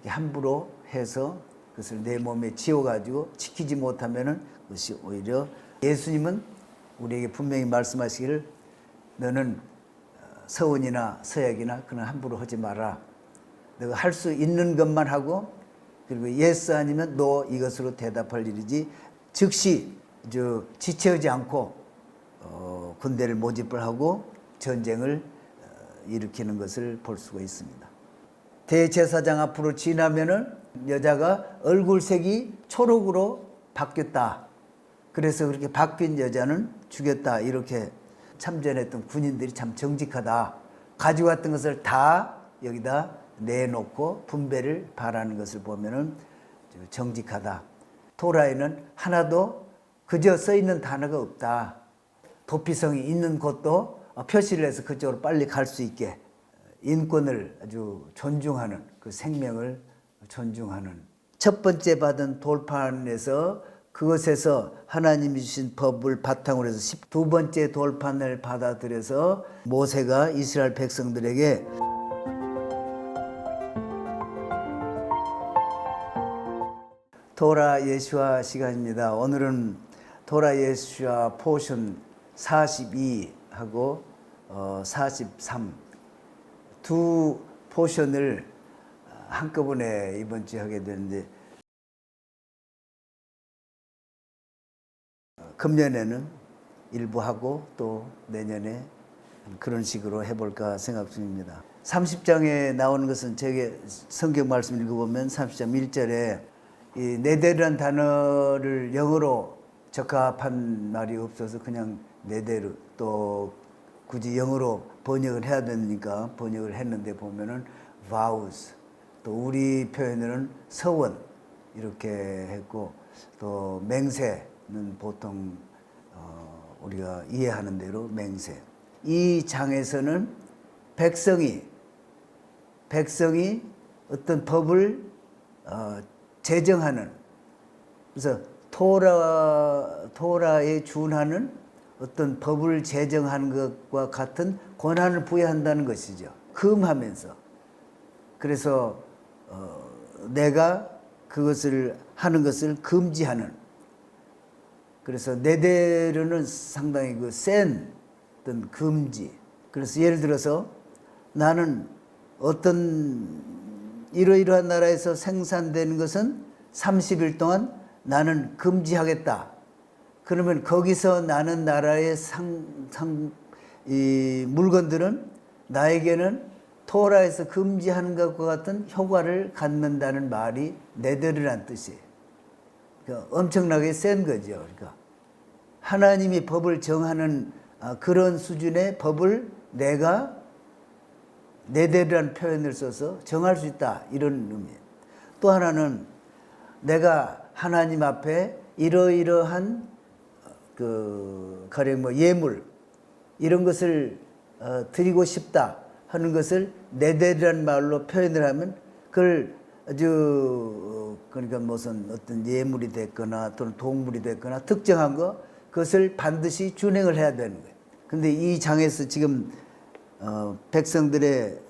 함부로 해서 그것을 내 몸에 지어가지고 지키지 못하면은 그것이 오히려 예수님은 우리에게 분명히 말씀하시기를 너는 서원이나 서약이나 그는 함부로 하지 마라. 너가 할 수 있는 것만 하고 그리고 예스 아니면 노 이것으로 대답할 일이지 즉시 지체하지 않고 군대를 모집을 하고 전쟁을 일으키는 것을 볼 수가 있습니다. 대제사장 앞으로 지나면은 여자가 얼굴색이 초록으로 바뀌었다. 그래서 그렇게 바뀐 여자는 죽였다. 이렇게 참전했던 군인들이 참 정직하다. 가져왔던 것을 다 여기다 내놓고 분배를 바라는 것을 보면은 정직하다. 토라에는 하나도 그저 써 있는 단어가 없다. 도피성이 있는 곳도 표시를 해서 그쪽으로 빨리 갈 수 있게 인권을 아주 존중하는 그 생명을 존중하는 첫 번째 받은 돌판에서 그것에서 하나님이 주신 법을 바탕으로 해서 두 번째 돌판을 받아들여서 모세가 이스라엘 백성들에게 토라 예수와 시간입니다. 오늘은 토라 예수와 포션 42하고 43 두 포션을 한꺼번에 이번 주에 하게 되는데 금년에는 일부 하고 또 내년에 그런 식으로 해볼까 생각 중입니다. 30장에 나오는 것은 제게 성경 말씀 읽어보면 30장 1절에 이 네데르란 단어를 영어로 적합한 말이 없어서 그냥 네데르 또 굳이 영어로 번역을 해야 되니까 번역을 했는데 보면은 vows 또 우리 표현으로는 서원 이렇게 했고 또 맹세는 보통 우리가 이해하는 대로 맹세. 이 장에서는 백성이 어떤 법을 제정하는 그래서 토라에 준하는 어떤 법을 제정하는 것과 같은 권한을 부여한다는 것이죠. 금하면서. 그래서 내가 그것을 하는 것을 금지하는. 그래서 네데르는 상당히 그 센 어떤 금지. 그래서 예를 들어서 나는 어떤 이러이러한 나라에서 생산되는 것은 30일 동안 나는 금지하겠다. 그러면 거기서 나는 나라의 이 물건들은 나에게는 토라에서 금지하는 것과 같은 효과를 갖는다는 말이 네데르란 뜻이에요. 그러니까 엄청나게 센 거죠. 그러니까 하나님이 법을 정하는 그런 수준의 법을 내가 네데르란 표현을 써서 정할 수 있다. 이런 의미예요. 또 하나는 내가 하나님 앞에 이러이러한 가령 예물 이런 것을 드리고 싶다 하는 것을 네데르란 말로 표현을 하면 그걸 아주 그러니까 무슨 어떤 예물이 됐거나 또는 동물이 됐거나 특정한 거 그것을 반드시 준행을 해야 되는 거예요. 근데 이 장에서 지금 백성들의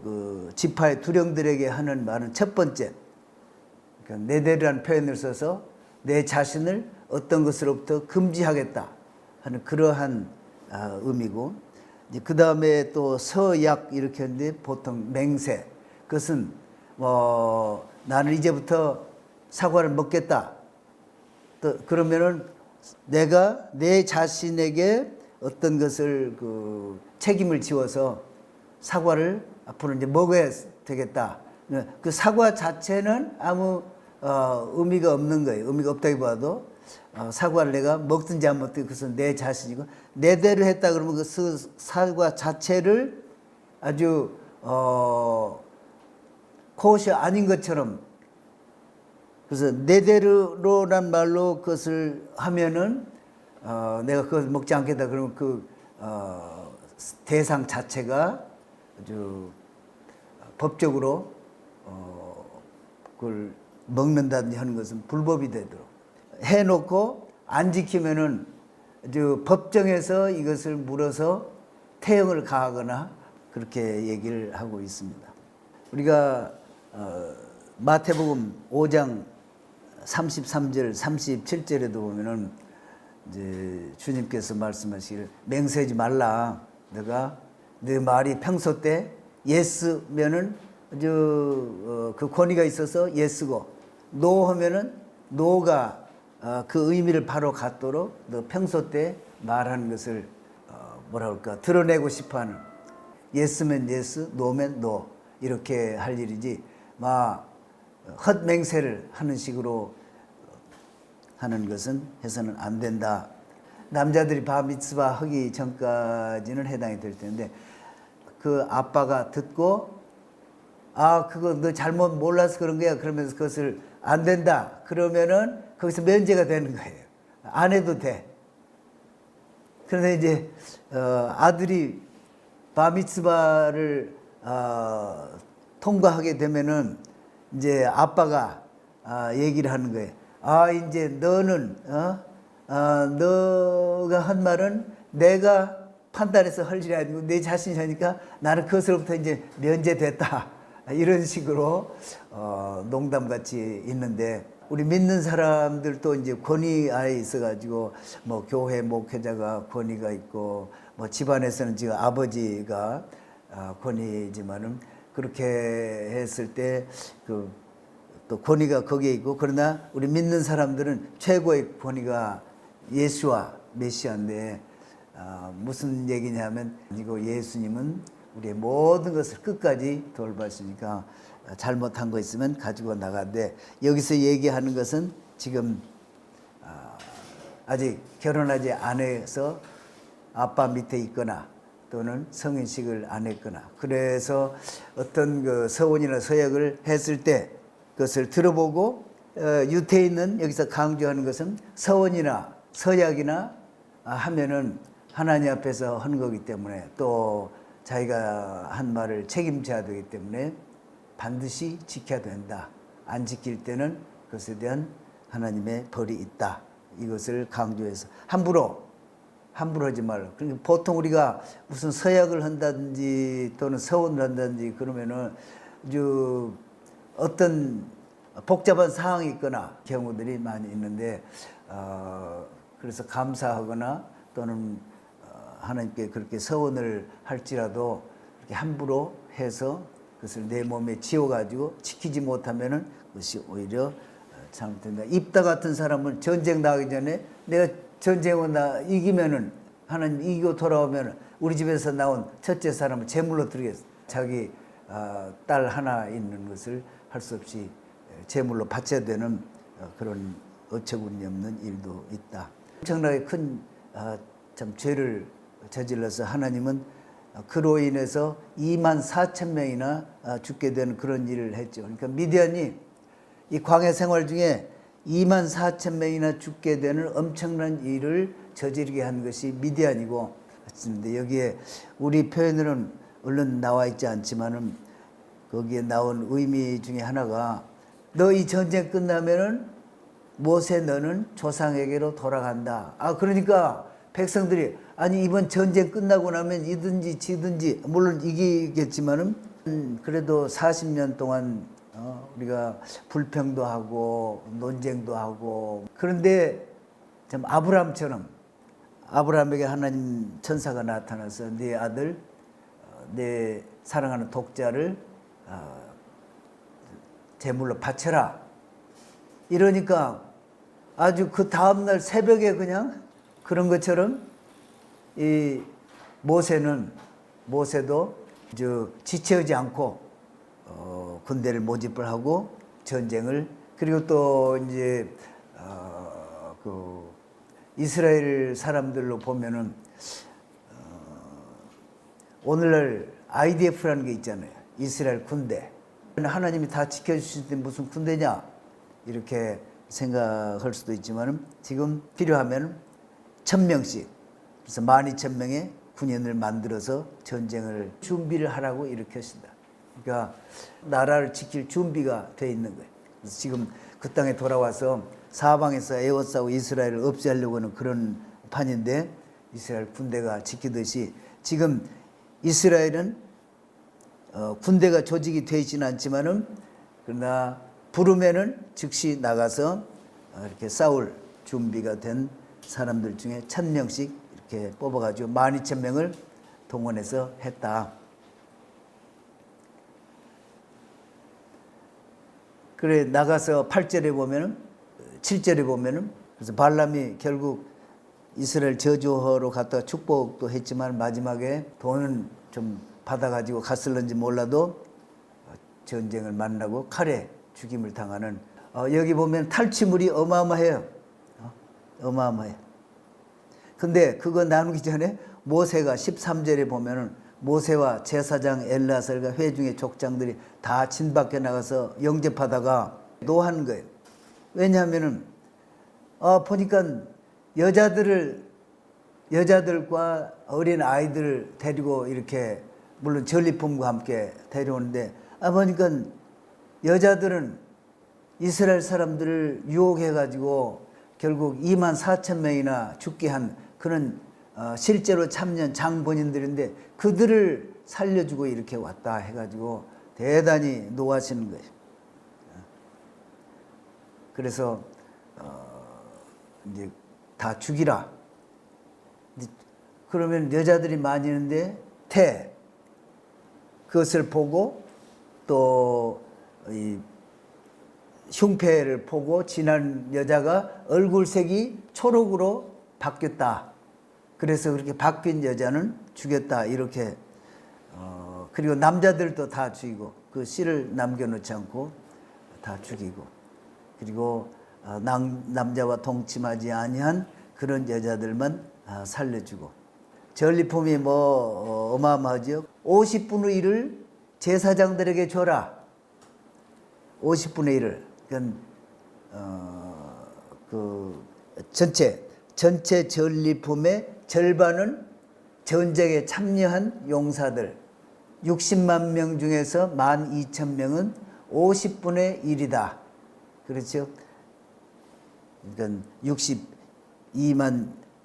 그 지파의 두령들에게 하는 말은 첫 번째 그러니까 네데르란 표현을 써서 내 자신을 어떤 것으로부터 금지하겠다 하는 그러한 의미고 그 다음에 또 서약 이렇게 하는데 보통 맹세 그것은 나는 이제부터 사과를 먹겠다 또 그러면은 내가 내 자신에게 어떤 것을 그 책임을 지워서 사과를 앞으로 이제 먹어야 되겠다. 그 사과 자체는 아무 의미가 없는 거예요. 의미가 없다기보다도 사과를 내가 먹든지 안 먹든지 그것은 내 자신이고 내대로 했다 그러면 그 사과 자체를 아주 그것이 아닌 것처럼 그래서 내대로란 말로 그것을 하면은 내가 그것을 먹지 않겠다 그러면 그 대상 자체가 아주 법적으로 그걸 먹는다든지 하는 것은 불법이 되도록 해놓고 안 지키면은 아주 법정에서 이것을 물어서 태형을 가하거나 그렇게 얘기를 하고 있습니다. 우리가 마태복음 5장 33절 37절에도 보면은 이제 주님께서 말씀하시기를 맹세하지 말라. 너가 네 말이 평소 때 예스면은 그 권위가 있어서 예스고 노 하면은 노가 그 의미를 바로 갖도록 너 평소 때 말하는 것을 뭐라 그럴까 드러내고 싶어하는 예스면 예스 노면 노 이렇게 할 일이지 막 헛맹세를 하는 식으로 하는 것은 해서는 안 된다. 남자들이 바 미tz바 하기 전까지는 해당이 될 텐데 그 아빠가 듣고 그거 너 잘못 몰라서 그런 거야 그러면서 그것을 안 된다 그러면은 거기서 면제가 되는 거예요. 안 해도 돼. 그런데 이제 아들이 바 미tz바를 통과하게 되면은 이제 아빠가 얘기를 하는 거예요. 이제 너는 너가 한 말은 내가 판단해서 할 일이 아니고 내 자신이 하니까 나는 그것으로부터 이제 면제됐다. 이런 식으로 농담같이 있는데 우리 믿는 사람들도 이제 권위 아래 있어가지고 뭐 교회 목회자가 권위가 있고 뭐 집안에서는 지금 아버지가 권위지만은 그렇게 했을 때 또 권위가 거기에 있고 그러나 우리 믿는 사람들은 최고의 권위가 예수와 메시아인데 무슨 얘기냐면 이거 예수님은 우리의 모든 것을 끝까지 돌봐주니까 잘못한 거 있으면 가지고 나가는데 여기서 얘기하는 것은 지금 아직 결혼하지 않아서 아빠 밑에 있거나 또는 성인식을 안 했거나 그래서 어떤 그 서원이나 서약을 했을 때 그것을 들어보고 유태인은 여기서 강조하는 것은 서원이나 서약이나 하면은 하나님 앞에서 한 거기 때문에 또 자기가 한 말을 책임져야 되기 때문에 반드시 지켜야 된다. 안 지킬 때는 그것에 대한 하나님의 벌이 있다. 이것을 강조해서 함부로 하지 말라. 그러니까 보통 우리가 무슨 서약을 한다든지 또는 서원을 한다든지 그러면은 어떤 복잡한 상황이 있거나 경우들이 많이 있는데 그래서 감사하거나 또는 하나님께 그렇게 서원을 할지라도 이렇게 함부로 해서 그것을 내 몸에 지워가지고 지키지 못하면은 그것이 오히려 잘못된다. 입다 같은 사람은 전쟁 나가기 전에 내가 전쟁을 이기면은 하나님 이기고 돌아오면 우리 집에서 나온 첫째 사람을 제물로 드리겠어. 자기 딸 하나 있는 것을 할 수 없이 제물로 바쳐야 되는 그런 어처구니 없는 일도 있다. 엄청나게 큰 참 죄를 저질러서 하나님은 그로 인해서 24,000명이나 죽게 되는 그런 일을 했죠. 그러니까 미디안이 이 광야 생활 중에 24,000명이나 죽게 되는 엄청난 일을 저지르게 한 것이 미디안이고 그런데 여기에 우리 표현으로는 얼른 나와 있지 않지만은 거기에 나온 의미 중에 하나가 너 이 전쟁 끝나면은 모세 너는 조상에게로 돌아간다. 그러니까 백성들이 아니 이번 전쟁 끝나고 나면 이든지 지든지 물론 이기겠지만은 그래도 40년 동안 우리가 불평도 하고 논쟁도 하고 그런데 좀 아브라함에게 하나님 천사가 나타나서 네 아들 내 사랑하는 독자를 제물로 바쳐라 이러니까 아주 그 다음날 새벽에 그냥 그런 것처럼 이 모세도 지체하지 않고 군대를 모집을 하고 전쟁을 그리고 또 이제 그 이스라엘 사람들로 보면은 오늘날 IDF라는 게 있잖아요. 이스라엘 군대. 하나님이 다 지켜주실 때 무슨 군대냐 이렇게 생각할 수도 있지만은 지금 필요하면 1,000명씩 그래서 12,000명의 군인을 만들어서 전쟁을 준비를 하라고 이렇게 하신다. 그러니까 나라를 지킬 준비가 돼 있는 거예요. 그래서 지금 그 땅에 돌아와서 사방에서 에워싸고 이스라엘을 없애려고 하는 그런 판인데 이스라엘 군대가 지키듯이 지금 이스라엘은 군대가 조직이 되어 있지는 않지만은 그러나 부르면은 즉시 나가서 이렇게 싸울 준비가 된 사람들 중에 1,000명씩 이렇게 뽑아가지고 12,000명을 동원해서 했다. 그래 나가서 8절에 보면은 7절에 보면은 그래서 발람이 결국 이스라엘 저주하러 갔다가 축복도 했지만 마지막에 돈은 좀 받아가지고 갔을런지 몰라도 전쟁을 만나고 칼에 죽임을 당하는 여기 보면 탈취물이 어마어마해요. 어마어마해요. 근데 그거 나누기 전에 모세가 13절에 보면은 모세와 제사장 엘라살과 회중의 족장들이 다 진 밖에 나가서 영접하다가 노한 거예요. 왜냐하면은 보니까 여자들과 어린 아이들을 데리고 이렇게 물론 전리품과 함께 데려오는데 보니까 여자들은 이스라엘 사람들을 유혹해가지고 결국 24,000명이나 죽게 한 그런 실제로 참여한 장본인들인데 그들을 살려주고 이렇게 왔다 해가지고 대단히 노하시는 거예요. 그래서 이제 다 죽이라. 그러면 여자들이 많이 있는데 그것을 보고 또 이 흉패를 보고 지난 여자가 얼굴색이 초록으로 바뀌었다. 그래서 그렇게 바뀐 여자는 죽였다. 이렇게 그리고 남자들도 다 죽이고 그 씨를 남겨놓지 않고 다 죽이고 그리고 남자와 동침하지 아니한 그런 여자들만 살려주고 전리품이 어마어마하죠. 50분의 1을 제사장들에게 줘라. 50분의 1을 그러니까 그 전체 전리품의 절반은 전쟁에 참여한 용사들 60만 명 중에서 12,000명은 50분의 1이다. 그렇죠? 그러니까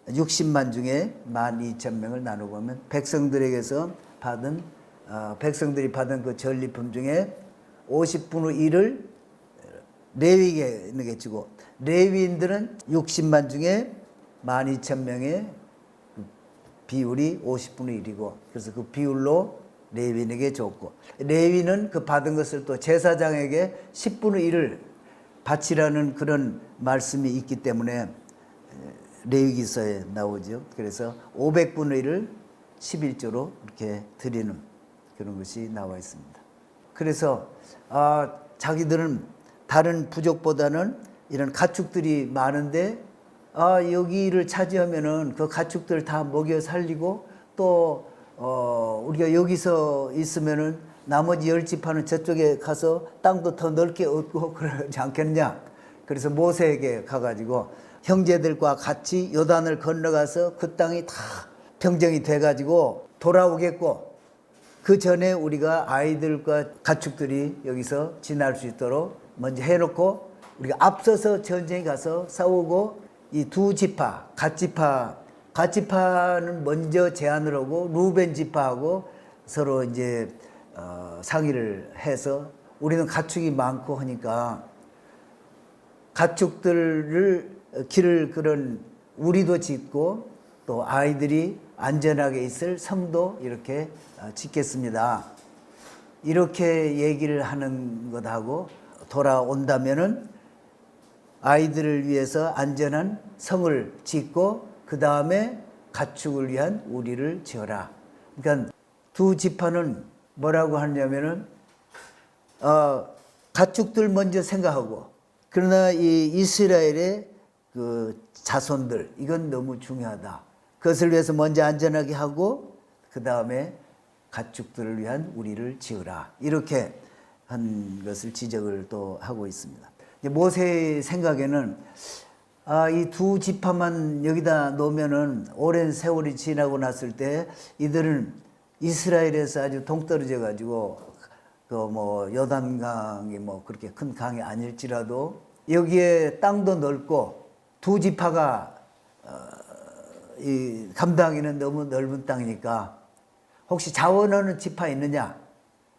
60만 중에 12,000명을 나눠보면 백성들이 받은 그 전리품 중에 50분의 1을 레위에게 주고 레위인들은 60만 중에 12,000명의 비율이 50분의 1이고 그래서 그 비율로 레위인에게 줬고 레위는 그 받은 것을 또 제사장에게 10분의 1을 바치라는 그런 말씀이 있기 때문에 레위기서에 나오죠. 그래서 500분의 1을 11조로 이렇게 드리는 그런 것이 나와 있습니다. 그래서 자기들은 다른 부족보다는 이런 가축들이 많은데 여기를 차지하면은 그 가축들 다 먹여 살리고 또 우리가 여기서 있으면은 나머지 10지파는 저쪽에 가서 땅도 더 넓게 얻고 그러지 않겠냐. 그래서 모세에게 가가지고 형제들과 같이 요단을 건너가서 그 땅이 다 평정이 돼가지고 돌아오겠고 그 전에 우리가 아이들과 가축들이 여기서 지날 수 있도록 먼저 해놓고 우리가 앞서서 전쟁에 가서 싸우고 이 두 지파, 갓지파는 먼저 제안을 하고 루벤 지파하고 서로 이제 상의를 해서 우리는 가축이 많고 하니까 가축들을 기를 그런 우리도 짓고 또 아이들이 안전하게 있을 성도 이렇게 짓겠습니다. 이렇게 얘기를 하는 것하고 돌아온다면은 아이들을 위해서 안전한 성을 짓고 그 다음에 가축을 위한 우리를 지어라. 그러니까 두 지파는 뭐라고 하냐면은 가축들 먼저 생각하고 그러나 이 이스라엘의 그 자손들 이건 너무 중요하다. 그것을 위해서 먼저 안전하게 하고 그 다음에 가축들을 위한 우리를 지으라. 이렇게 한 것을 지적을 또 하고 있습니다. 모세의 생각에는 이 두 지파만 여기다 놓으면은 오랜 세월이 지나고 났을 때 이들은 이스라엘에서 아주 동떨어져 가지고 그 요단강이 그렇게 큰 강이 아닐지라도 여기에 땅도 넓고 두 지파가 이 감당하기는 너무 넓은 땅이니까 혹시 자원하는 지파 있느냐?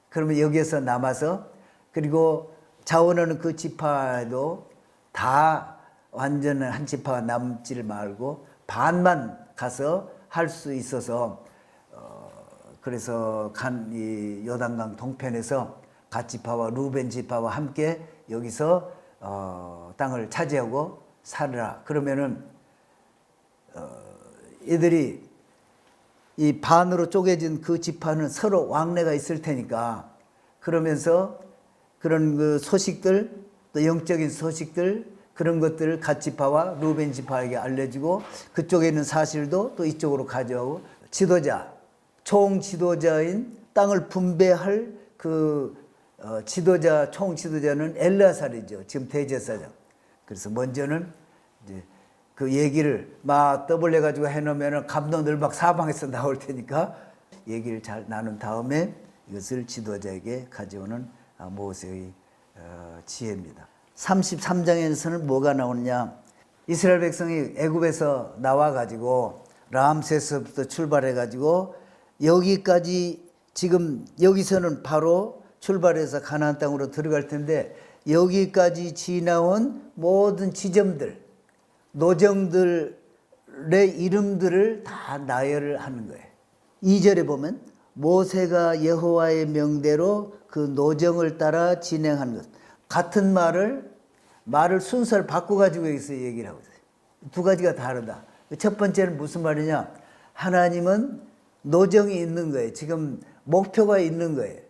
그러면 여기에서 남아서 그리고 자원하는 그 지파도 다 완전 한 지파가 남지를 말고 반만 가서 할 수 있어서 그래서 이 요단강 동편에서 갓 지파와 루벤 지파와 함께 여기서 땅을 차지하고 살으라. 그러면은 이들이 이 반으로 쪼개진 그 지파는 서로 왕래가 있을 테니까 그러면서 그런 그 소식들 또 영적인 소식들 그런 것들을 갓 지파와 루벤 지파에게 알려주고 그쪽에 있는 사실도 또 이쪽으로 가져오고 지도자 총 지도자인 땅을 분배할 그 지도자 총 지도자는 엘르아살이죠. 지금 대제사장. 그래서 먼저는 이제 그 얘기를 막 떠벌려 가지고 해놓으면 감독늘박 사방에서 나올 테니까 얘기를 잘 나눈 다음에 이것을 지도자에게 가져오는 모세의 지혜입니다. 33장에서는 뭐가 나오느냐? 이스라엘 백성이 애굽에서 나와 가지고 람세스부터 출발해 가지고 여기까지 지금 여기서는 바로 출발해서 가나안 땅으로 들어갈 텐데 여기까지 지나온 모든 지점들 노정들의 이름들을 다 나열을 하는 거예요. 2절에 보면 모세가 여호와의 명대로 그 노정을 따라 진행한 것. 같은 말을 순서를 바꿔가지고 여기서 얘기를 하고 있어요. 두 가지가 다르다. 첫 번째는 무슨 말이냐? 하나님은 노정이 있는 거예요. 지금 목표가 있는 거예요.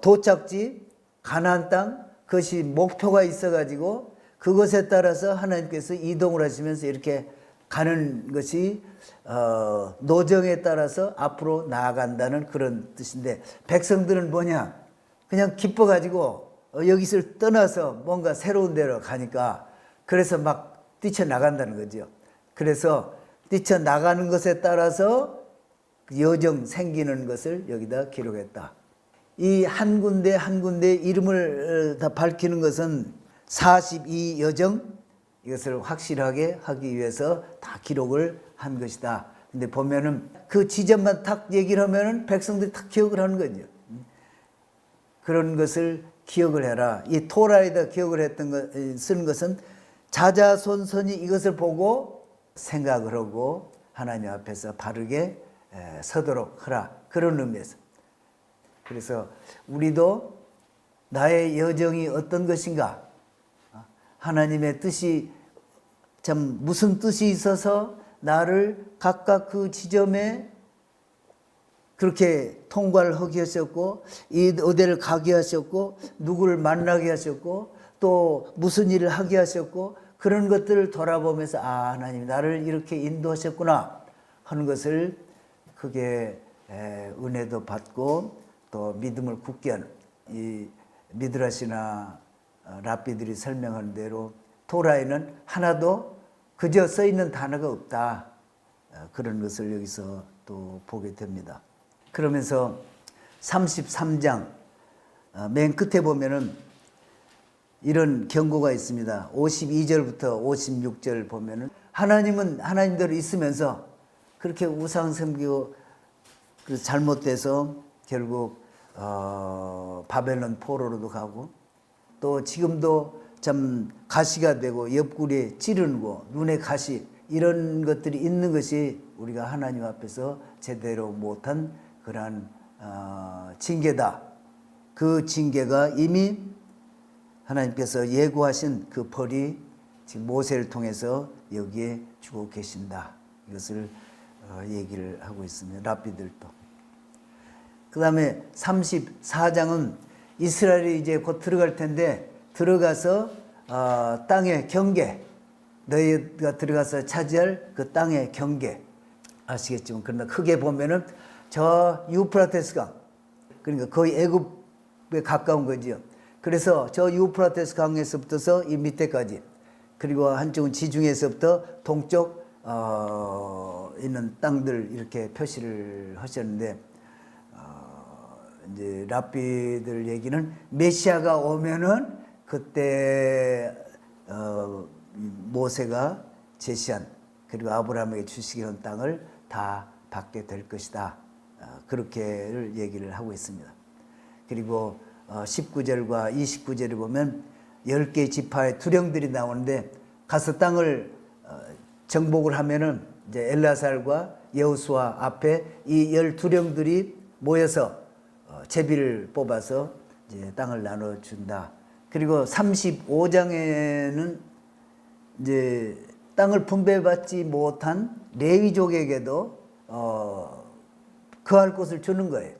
도착지 가나안 땅 그것이 목표가 있어가지고 그것에 따라서 하나님께서 이동을 하시면서 이렇게 가는 것이 노정에 따라서 앞으로 나아간다는 그런 뜻인데 백성들은 뭐냐? 그냥 기뻐가지고 여기서 떠나서 뭔가 새로운 데로 가니까 그래서 막 뛰쳐나간다는 거죠. 그래서 뛰쳐나가는 것에 따라서 여정 생기는 것을 여기다 기록했다. 이 한 군데 한 군데 이름을 다 밝히는 것은 42 여정 이것을 확실하게 하기 위해서 다 기록을 한 것이다. 근데 보면은 그 지점만 탁 얘기를 하면은 백성들이 탁 기억을 하는 거죠. 그런 것을 기억을 해라. 이 토라에다 기억을 했던 것, 쓴 것은 자자손손이 이것을 보고 생각을 하고 하나님 앞에서 바르게 서도록 하라. 그런 의미에서. 그래서 우리도 나의 여정이 어떤 것인가? 하나님의 뜻이 참 무슨 뜻이 있어서 나를 각각 그 지점에 그렇게 통과를 하게 하셨고 이 어디를 가게 하셨고 누구를 만나게 하셨고 또 무슨 일을 하게 하셨고 그런 것들을 돌아보면서 하나님 나를 이렇게 인도하셨구나 하는 것을 크게 은혜도 받고 또 믿음을 굳게 하는 이 미드라시나 랍비들이 설명하는 대로 토라에는 하나도 그저 써 있는 단어가 없다. 그런 것을 여기서 또 보게 됩니다. 그러면서 33장 맨 끝에 보면은 이런 경고가 있습니다. 52절부터 56절 보면은 하나님은 하나님대로 있으면서 그렇게 우상 섬기고 그 잘못돼서 결국 바벨론 포로로도 가고 또 지금도 참 가시가 되고 옆구리에 찌르고 눈에 가시 이런 것들이 있는 것이 우리가 하나님 앞에서 제대로 못한 그러한 징계다. 그 징계가 이미 하나님께서 예고하신 그 벌이 지금 모세를 통해서 여기에 주고 계신다. 이것을 얘기를 하고 있습니다. 랍비들도. 그 다음에 34장은 이스라엘이 이제 곧 들어갈 텐데 들어가서 땅의 경계 너희가 들어가서 차지할 그 땅의 경계 아시겠지만 그러나 크게 보면은 저 유프라테스 강 그러니까 거의 애굽에 가까운 거지요. 그래서 저 유프라테스 강에서부터서 이 밑에까지 그리고 한쪽은 지중해에서부터 동쪽 있는 땅들 이렇게 표시를 하셨는데 이제 랍비들 얘기는 메시아가 오면은 그때 모세가 제시한 그리고 아브라함에게 주시기로 땅을 다 받게 될 것이다. 그렇게를 얘기를 하고 있습니다. 그리고 19절과 29절에 보면 10개 지파의 두령들이 나오는데 가서 땅을 정복을 하면은 이제 엘라살과 여호수아 앞에 이 12령들이 모여서 제비를 뽑아서 이제 땅을 나눠준다. 그리고 35장에는 이제 땅을 분배받지 못한 레위족에게도 거할 곳을 주는 거예요.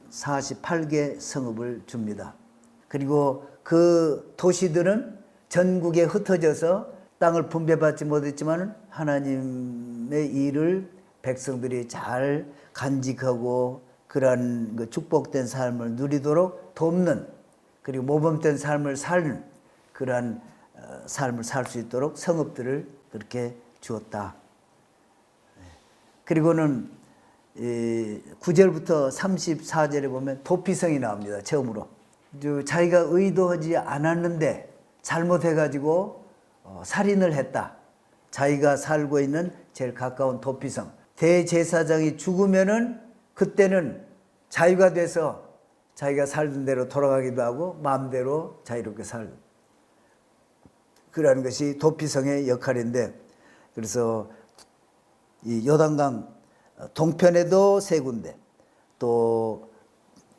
48개 성읍을 줍니다. 그리고 그 도시들은 전국에 흩어져서 땅을 분배받지 못했지만 하나님의 일을 백성들이 잘 간직하고 그러한 그 축복된 삶을 누리도록 돕는, 그리고 모범된 삶을 사는 그러한 삶을 살 수 있도록 성읍들을 그렇게 주었다. 그리고는 9절부터 34절에 보면 도피성이 나옵니다. 처음으로. 자기가 의도하지 않았는데 잘못해가지고 살인을 했다. 자기가 살고 있는 제일 가까운 도피성. 대제사장이 죽으면은 그때는 자유가 돼서 자기가 살던 대로 돌아가기도 하고 마음대로 자유롭게 살고, 그러한 것이 도피성의 역할인데, 그래서 이 요단강 동편에도 3군데, 또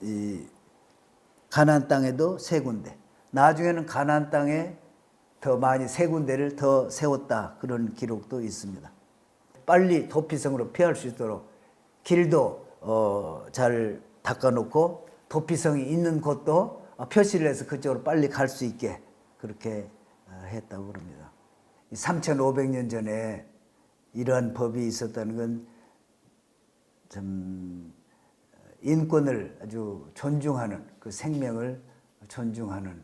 이 가나안 땅에도 3군데, 나중에는 가나안 땅에 더 많이 3군데를 더 세웠다, 그런 기록도 있습니다. 빨리 도피성으로 피할 수 있도록 길도 잘 닦아놓고 도피성이 있는 곳도 표시를 해서 그쪽으로 빨리 갈 수 있게 그렇게 했다고 그럽니다. 3,500년 전에 이러한 법이 있었다는 건 참 인권을 아주 존중하는, 그 생명을 존중하는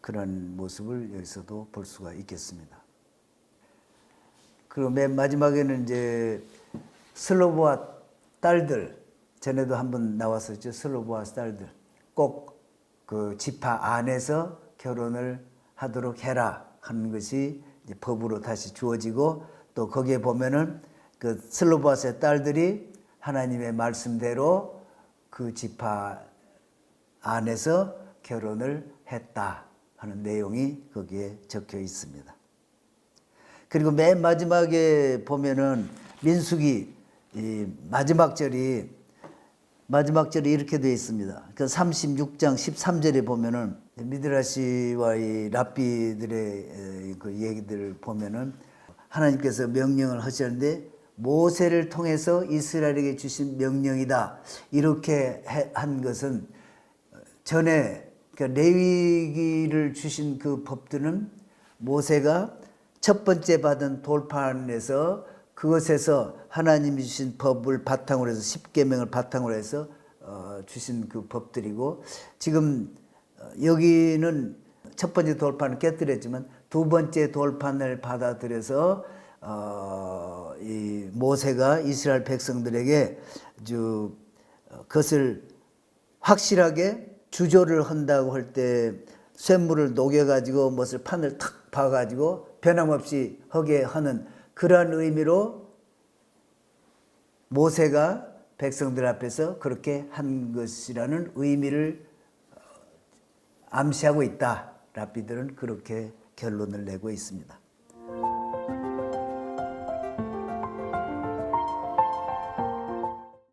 그런 모습을 여기서도 볼 수가 있겠습니다. 그리고 맨 마지막에는 이제 슬로보아 딸들, 전에도 한번 나왔었죠. 슬로보아 딸들 꼭 그 지파 안에서 결혼을 하도록 해라 하는 것이 이제 법으로 다시 주어지고, 또 거기에 보면은 그 슬로보아스의 딸들이 하나님의 말씀대로 그 지파 안에서 결혼을 했다 하는 내용이 거기에 적혀 있습니다. 그리고 맨 마지막에 보면은 민수기 이 마지막 절이 이렇게 되어 있습니다. 그 36장 13절에 보면은 미드라시와 이 랍비들의 그 얘기들을 보면은 하나님께서 명령을 하셨는데 모세를 통해서 이스라엘에게 주신 명령이다. 이렇게 한 것은 전에 그러니까 레위기를 주신 그 법들은 모세가 첫 번째 받은 돌판에서 그것에서 하나님이 주신 법을 바탕으로 해서 10계명을 바탕으로 해서 주신 그 법들이고, 지금 여기는 첫 번째 돌판을 깨뜨렸지만 두 번째 돌판을 받아들여서 이 모세가 이스라엘 백성들에게 아주 그것을 확실하게 주조를 한다고 할 때 쇳물을 녹여가지고 무엇을 판을 탁 봐가지고 변함없이 하게 하는 그러한 의미로 모세가 백성들 앞에서 그렇게 한 것이라는 의미를 암시하고 있다. 랍비들은 그렇게 결론을 내고 있습니다.